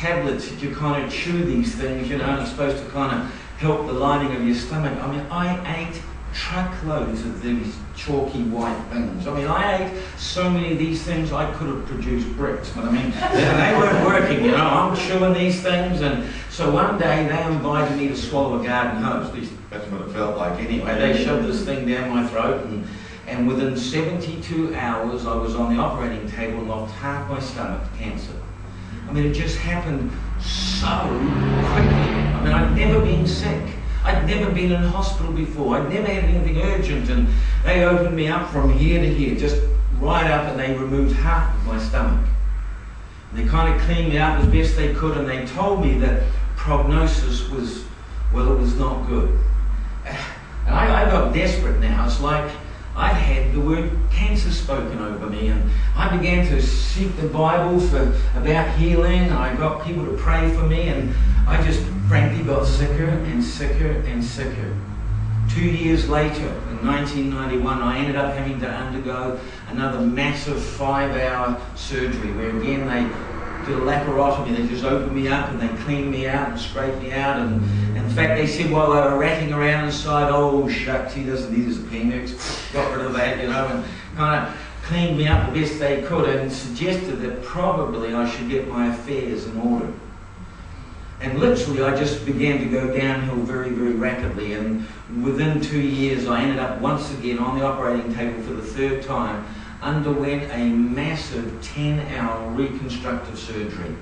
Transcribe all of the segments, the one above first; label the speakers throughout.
Speaker 1: tablets that you kind of chew these things, you know, and it's supposed to kind of help the lining of your stomach. I mean, I ate truckloads of these chalky white things. I mean, I ate so many of these things I could have produced bricks, but I mean, they weren't working, you know. I'm chewing these things, and so one day they invited me to swallow a garden hose. At least that's what it felt like anyway. They shoved this thing down my throat, and within 72 hours I was on the operating table and lost half my stomach to cancer. I mean, it just happened so quickly. I mean, I'd never been sick. I'd never been in hospital before. I'd never had anything urgent, and they opened me up from here to here, just right up, and they removed half of my stomach. And they kind of cleaned me up as best they could, and they told me that prognosis was, well, it was not good. And I got desperate now. It's like I'd had the word cancer spoken over me, and I began to seek the Bible about healing, and I got people to pray for me, and I just frankly got sicker and sicker and sicker. 2 years later, in 1991, I ended up having to undergo another massive 5-hour surgery where again they did a laparotomy. They just opened me up and they cleaned me out and scraped me out, and in fact they said while they were ratting around inside, oh shucks, he doesn't need his appendix, got rid of that, you know, and kind of cleaned me up the best they could and suggested that probably I should get my affairs in order. And literally I just began to go downhill very, very rapidly, and within 2 years I ended up once again on the operating table for the third time, underwent a massive 10-hour reconstructive surgery.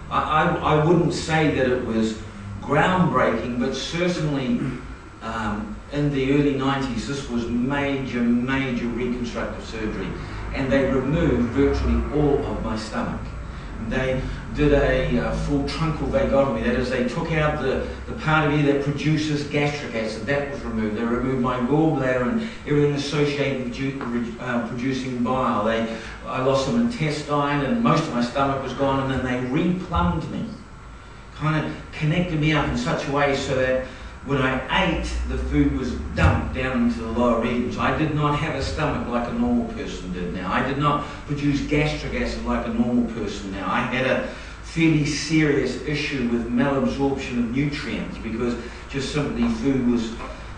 Speaker 1: I wouldn't say that it was groundbreaking, but certainly in the early 90s this was major, major reconstructive surgery, and they removed virtually all of my stomach. They did a full truncal vagotomy, that is, they took out the part of you that produces gastric acid. That was removed. They removed my gallbladder and everything associated with producing bile. I lost some intestine, and most of my stomach was gone, and then they replumbed me, kind of connected me up in such a way so that when I ate, the food was dumped down into the lower regions. I did not have a stomach like a normal person did now. I did not produce gastric acid like a normal person now. I had a fairly serious issue with malabsorption of nutrients because just simply food was,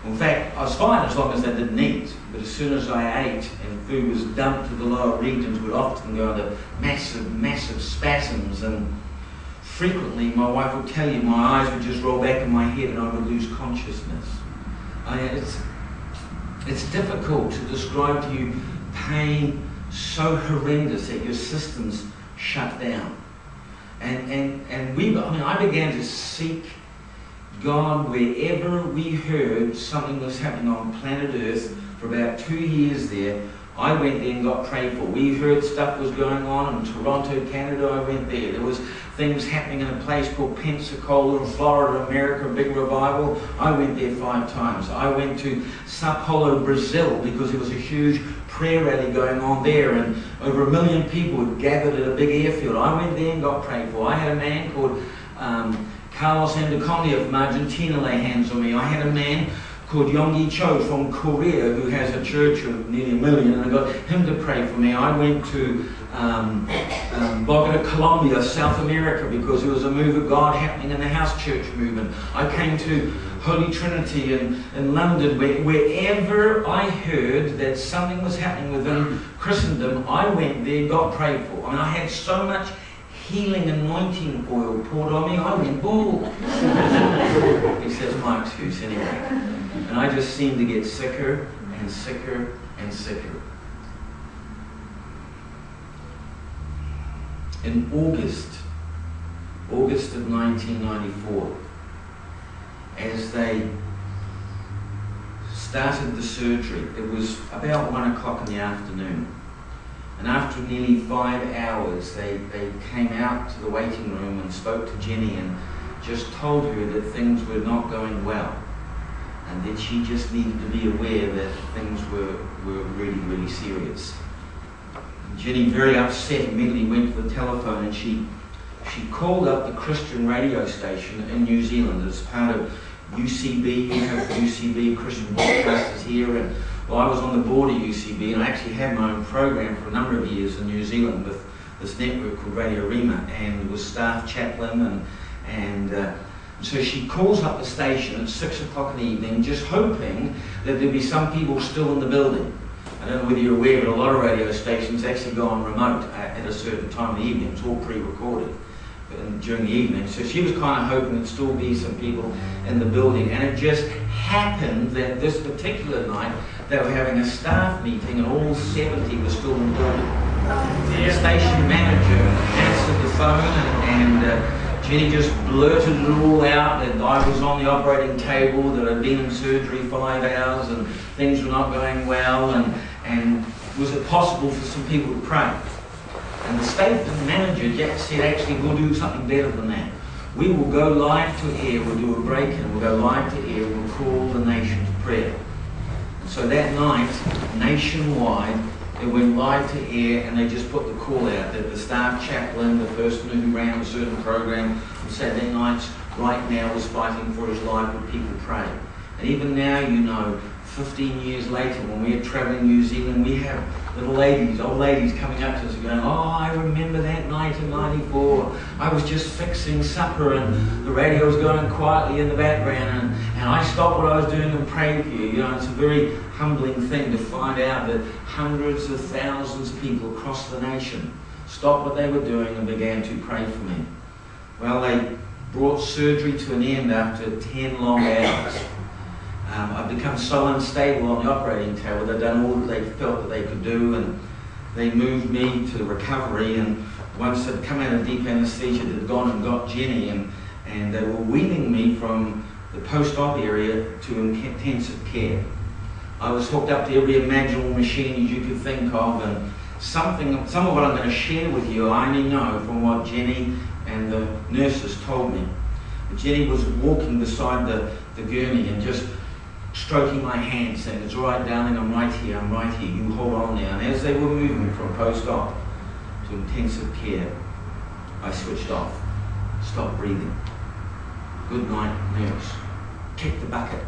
Speaker 1: in fact, I was fine as long as I didn't eat, but as soon as I ate and food was dumped to the lower regions, would often go into massive, massive spasms, and frequently my wife would tell you my eyes would just roll back in my head and I would lose consciousness. It's difficult to describe to you pain so horrendous that your systems shut down. I began to seek God wherever we heard something was happening on planet Earth. For about 2 years there, I went there and got prayed for. We heard stuff was going on in Toronto, Canada. I went there. There was things happening in a place called Pensacola in Florida, America, a big revival. I went there 5 times. I went to Sao Paulo, Brazil, because there was a huge prayer rally going on there, and over 1 million people had gathered at a big airfield. I went there and got prayed for. I had a man called Carlos Andacondia from Argentina lay hands on me. I had a man called Yonggi Cho from Korea who has a church of nearly 1 million, and I got him to pray for me. I went to Bogota, Colombia, South America, because there was a move of God happening in the house church movement. I came to Holy Trinity in London. Wherever I heard that something was happening within Christendom, I went there, got prayed for. I mean, I had so much healing anointing oil poured on me, I went bald. At least that's my excuse anyway. And I just seemed to get sicker and sicker and sicker. In August of 1994, as they started the surgery, it was about 1 o'clock in the afternoon. And after nearly 5 hours, they came out to the waiting room and spoke to Jenny and just told her that things were not going well, and that she just needed to be aware that things were really, really serious. And Jenny, very upset, immediately went to the telephone, and she called up the Christian radio station in New Zealand as part of UCB. You have UCB, Christian Broadcasters here, and well, I was on the board of UCB, and I actually had my own program for a number of years in New Zealand with this network called Radio Rima, and was staff chaplain, and so she calls up the station at 6 o'clock in the evening, just hoping that there'd be some people still in the building. I don't know whether you're aware, but a lot of radio stations actually go on remote at a certain time of the evening. It's all pre-recorded during the evening. So she was kind of hoping there'd still be some people in the building. And it just happened that this particular night, they were having a staff meeting and all 70 were still in the building. The station manager answered the phone and Jenny just blurted it all out that I was on the operating table, that I'd been in surgery 5 hours and things were not going well, and was it possible for some people to pray? And the station manager said, actually, we'll do something better than that. We will go live to air, we'll do a break-in, we'll go live to air, we'll call the nation to prayer. And so that night, nationwide, they went live to air and they just put the call out that the staff chaplain, the person who ran a certain program on Saturday nights, right now is fighting for his life. Would people pray? And even now, you know, 15 years later, when we're traveling New Zealand, we have little ladies, old ladies coming up to us and going, oh, I remember that night in '94. I was just fixing supper and the radio was going quietly in the background and I stopped what I was doing and prayed for you. You know, it's a very humbling thing to find out that hundreds of thousands of people across the nation stopped what they were doing and began to pray for me. Well, they brought surgery to an end after 10 long hours. I've become so unstable on the operating table. They've done all that they felt that they could do, and they moved me to recovery. And once I'd come out of deep anesthesia, they'd gone and got Jenny, and they were weaning me from the post-op area to intensive care. I was hooked up to every imaginable machine as you could think of, and some of what I'm going to share with you, I only know from what Jenny and the nurses told me. Jenny was walking beside the gurney and just stroking my hand, saying, it's all right, darling, I'm right here, you hold on now. And as they were moving from post-op to intensive care, I switched off, stopped breathing. Good night, nurse. Kicked the bucket.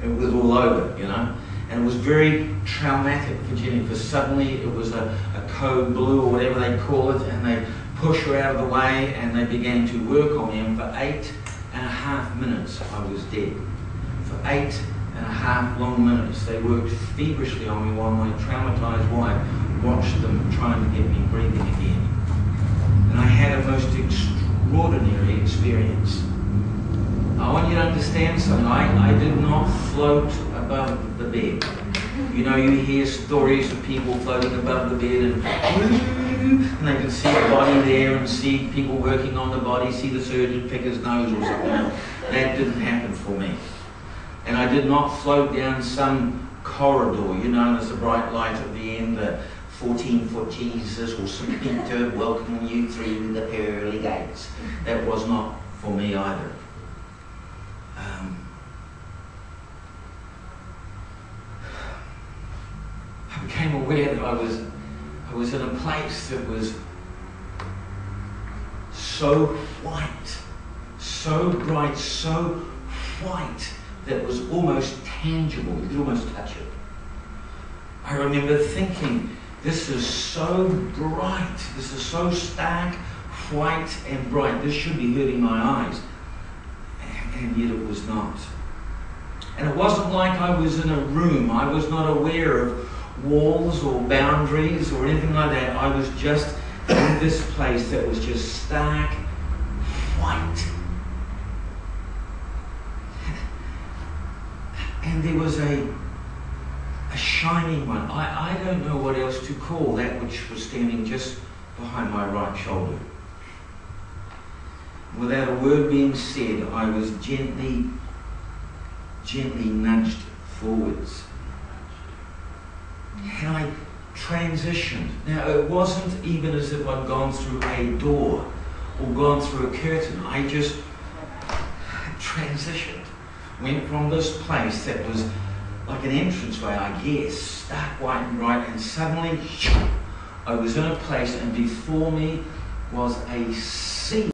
Speaker 1: It was all over, you know. And it was very traumatic for Jenny, because suddenly it was a code blue or whatever they call it, and they pushed her out of the way and they began to work on me, and for 8.5 minutes I was dead. For 8.5 long minutes they worked feverishly on me while my traumatized wife watched them trying to get me breathing again. And I had a most extraordinary experience. I want you to understand something. I did not float above the bed. You know, you hear stories of people floating above the bed and they can see the body there and see people working on the body, see the surgeon pick his nose or something. That didn't happen for me. And I did not float down some corridor, you know, there's a bright light at the end, the 14-foot Jesus or St. Peter welcoming you through the pearly gates. That was not for me either. I became aware that I was in a place that was so white, so bright, so white, that was almost tangible. You could almost touch it. I remember thinking, this is so bright, this is so stark, white and bright, this should be hurting my eyes. And yet it was not. And it wasn't like I was in a room. I was not aware of walls or boundaries or anything like that. I was just in this place that was just stark white. And there was a shining one. I don't know what else to call that which was standing just behind my right shoulder. Without a word being said, I was gently nudged forwards. And I transitioned. Now, it wasn't even as if I'd gone through a door or gone through a curtain. I just transitioned. Went from this place that was like an entranceway, I guess, stark white and bright, and suddenly I was in a place, and before me was a sea.